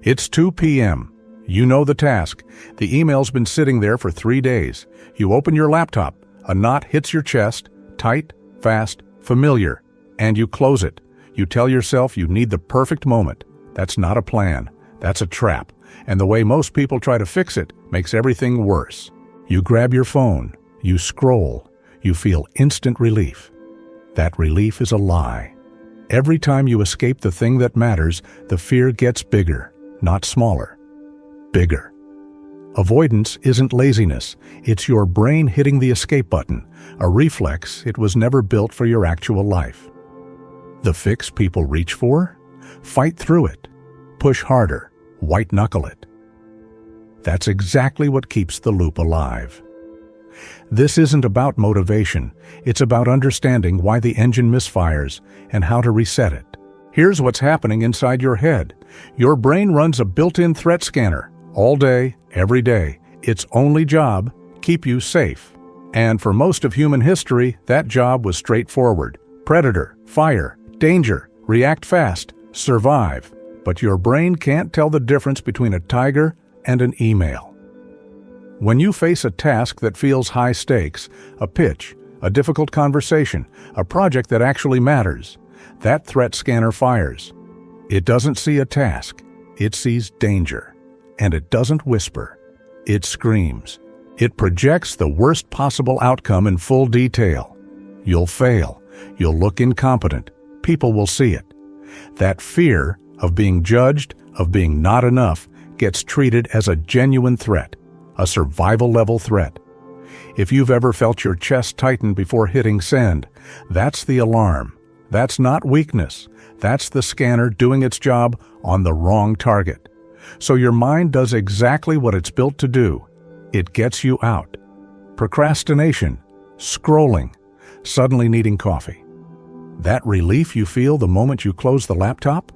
It's 2 p.m. You know the task. The email's been sitting there for 3 days. You open your laptop. A knot hits your chest, tight, fast, familiar, and you close it. You tell yourself you need the perfect moment. That's not a plan. That's a trap. And the way most people try to fix it makes everything worse. You grab your phone. You scroll. You feel instant relief. That relief is a lie. Every time you escape the thing that matters, the fear gets bigger, not smaller. Bigger. Avoidance isn't laziness. It's your brain hitting the escape button, a reflex it was never built for your actual life. The fix people reach for? Fight through it. Push harder. White-knuckle it. That's exactly what keeps the loop alive. This isn't about motivation. It's about understanding why the engine misfires and how to reset it. Here's what's happening inside your head. Your brain runs a built-in threat scanner all day, every day. Its only job, keep you safe. And for most of human history, that job was straightforward. Predator, fire, danger, react fast, survive. But your brain can't tell the difference between a tiger and an email. When you face a task that feels high stakes, a pitch, a difficult conversation, a project that actually matters, that threat scanner fires. It doesn't see a task, it sees danger. And it doesn't whisper, it screams. It projects the worst possible outcome in full detail. You'll fail, you'll look incompetent, people will see it. That fear of being judged, of being not enough, gets treated as a genuine threat, a survival-level threat. If you've ever felt your chest tighten before hitting send, that's the alarm. That's not weakness. That's the scanner doing its job on the wrong target. So your mind does exactly what it's built to do. It gets you out. Procrastination, scrolling, suddenly needing coffee. That relief you feel the moment you close the laptop?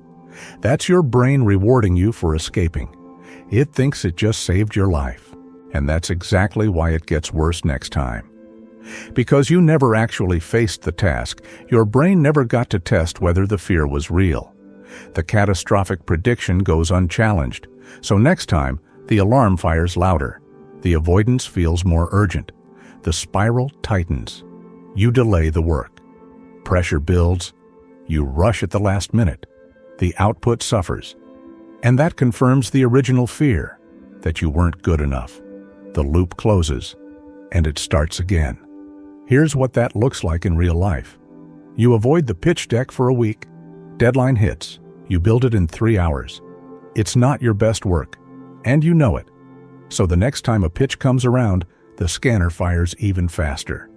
That's your brain rewarding you for escaping. It thinks it just saved your life. And that's exactly why it gets worse next time. Because you never actually faced the task, your brain never got to test whether the fear was real. The catastrophic prediction goes unchallenged, so next time, the alarm fires louder. The avoidance feels more urgent. The spiral tightens. You delay the work. Pressure builds. You rush at the last minute. The output suffers. And that confirms the original fear, that you weren't good enough. The loop closes, and it starts again. Here's what that looks like in real life. You avoid the pitch deck for a week. Deadline hits. You build it in 3 hours. It's not your best work, and you know it. So the next time a pitch comes around, the scanner fires even faster.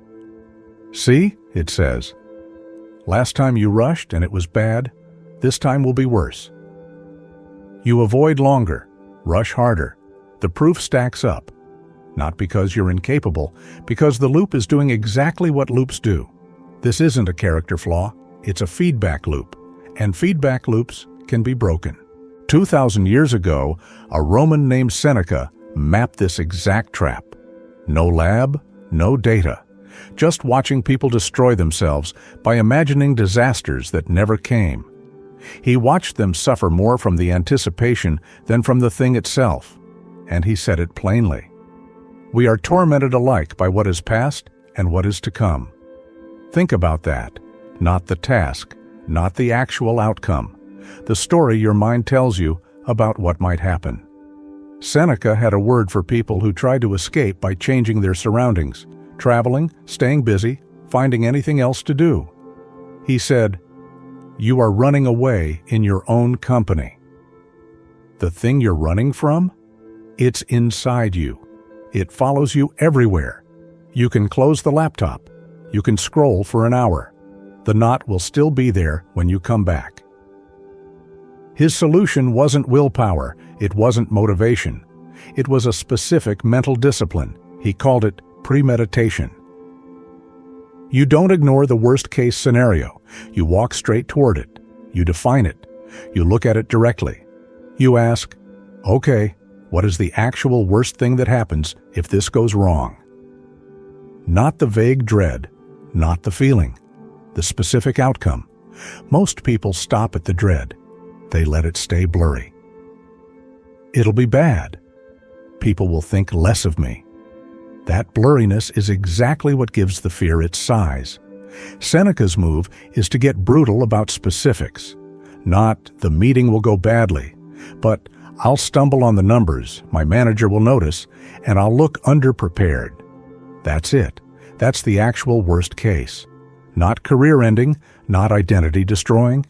See, it says. Last time you rushed and it was bad. This time will be worse. You avoid longer, rush harder. The proof stacks up. Not because you're incapable, because the loop is doing exactly what loops do. This isn't a character flaw, it's a feedback loop. And feedback loops can be broken. 2,000 years ago, a Roman named Seneca mapped this exact trap. No lab, no data. Just watching people destroy themselves by imagining disasters that never came. He watched them suffer more from the anticipation than from the thing itself. And he said it plainly. We are tormented alike by what is past and what is to come. Think about that. Not the task, not the actual outcome. The story your mind tells you about what might happen. Seneca had a word for people who tried to escape by changing their surroundings, traveling, staying busy, finding anything else to do. He said, "You are running away in your own company." The thing you're running from? It's inside you. It follows you everywhere. You can close the laptop. You can scroll for an hour. The knot will still be there when you come back. His solution wasn't willpower. It wasn't motivation. It was a specific mental discipline. He called it premeditation. You don't ignore the worst-case scenario. You walk straight toward it. You define it. You look at it directly. You ask, okay, what is the actual worst thing that happens if this goes wrong? Not the vague dread, not the feeling, the specific outcome. Most people stop at the dread. They let it stay blurry. It'll be bad. People will think less of me. That blurriness is exactly what gives the fear its size. Seneca's move is to get brutal about specifics. Not, the meeting will go badly, but I'll stumble on the numbers, my manager will notice, and I'll look underprepared. That's it. That's the actual worst case. Not career-ending, not identity-destroying.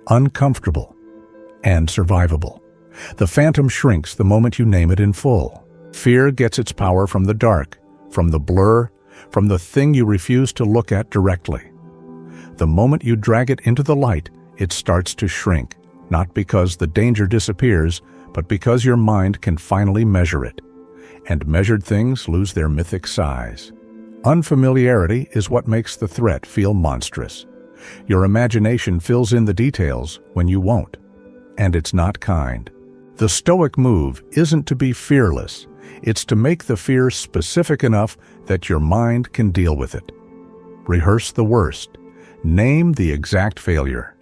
Uncomfortable and survivable. The phantom shrinks the moment you name it in full. Fear gets its power from the dark, from the blur, from the thing you refuse to look at directly. The moment you drag it into the light, it starts to shrink, not because the danger disappears, but because your mind can finally measure it. And measured things lose their mythic size. Unfamiliarity is what makes the threat feel monstrous. Your imagination fills in the details when you won't. And it's not kind. The Stoic move isn't to be fearless. It's to make the fear specific enough that your mind can deal with it. Rehearse the worst. Name the exact failure.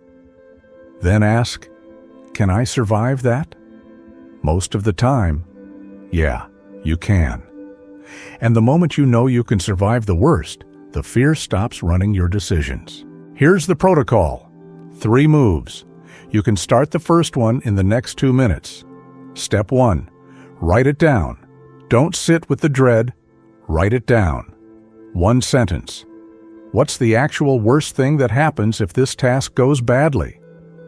Then ask, can I survive that? Most of the time, yeah, you can. And the moment you know you can survive the worst, the fear stops running your decisions. Here's the protocol. 3 moves. You can start the first one in the next 2 minutes. Step 1. Write it down. Don't sit with the dread. Write it down. 1 sentence. What's the actual worst thing that happens if this task goes badly?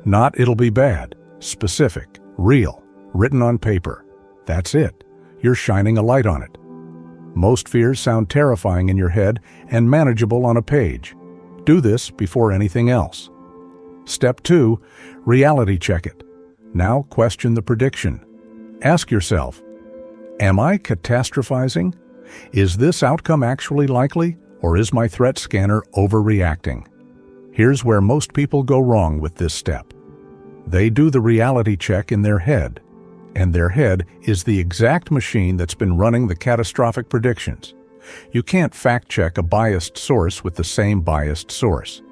Not it'll be bad. Specific, real, written on paper. That's it. You're shining a light on it. Most fears sound terrifying in your head and manageable on a page. Do this before anything else. Step 2. Reality check it. Now question the prediction. Ask yourself, am I catastrophizing? Is this outcome actually likely, or is my threat scanner overreacting? Here's where most people go wrong with this step. They do the reality check in their head, and their head is the exact machine that's been running the catastrophic predictions. You can't fact-check a biased source with the same biased source.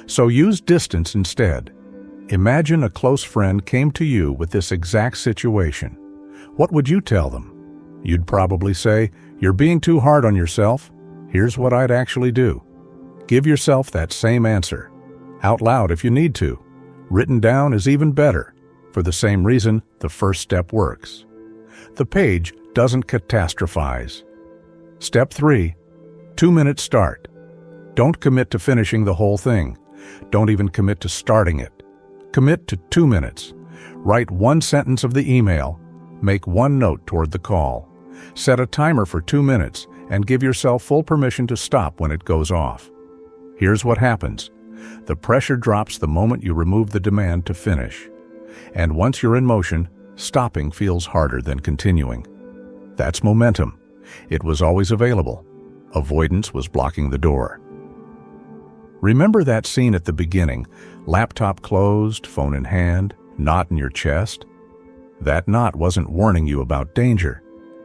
So use distance instead. Imagine a close friend came to you with this exact situation. What would you tell them? You'd probably say, "You're being too hard on yourself." Here's what I'd actually do. Give yourself that same answer. Out loud if you need to. Written down is even better. For the same reason, the first step works. The page doesn't catastrophize. Step 3. 2-minute start. Don't commit to finishing the whole thing. Don't even commit to starting it. Commit to 2 minutes. Write 1 sentence of the email. Make 1 note toward the call. Set a timer for 2 minutes and give yourself full permission to stop when it goes off. Here's what happens. The pressure drops the moment you remove the demand to finish. And once you're in motion, stopping feels harder than continuing. That's momentum. It was always available. Avoidance was blocking the door. Remember that scene at the beginning, laptop closed, phone in hand, knot in your chest? That knot wasn't warning you about danger.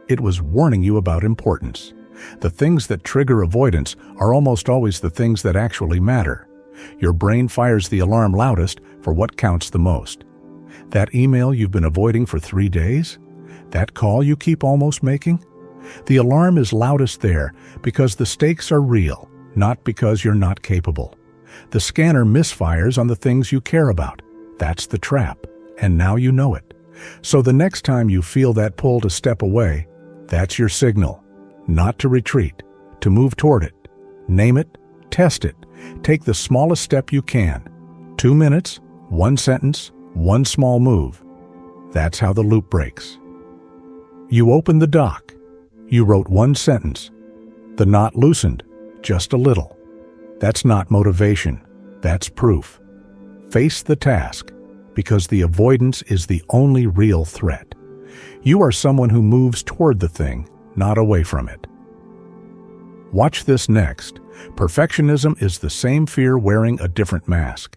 It was warning you about importance. The things that trigger avoidance are almost always the things that actually matter. Your brain fires the alarm loudest for what counts the most. That email you've been avoiding for 3 days? That call you keep almost making? The alarm is loudest there because the stakes are real, not because you're not capable. The scanner misfires on the things you care about. That's the trap, and now you know it. So the next time you feel that pull to step away, that's your signal. Not to retreat, to move toward it. Name it, test it, take the smallest step you can. 2 minutes, 1 sentence, 1 small move. That's how the loop breaks. You opened the doc. You wrote 1 sentence. The knot loosened, just a little. That's not motivation, that's proof. Face the task, because the avoidance is the only real threat. You are someone who moves toward the thing, not away from it. Watch this next. Perfectionism is the same fear wearing a different mask.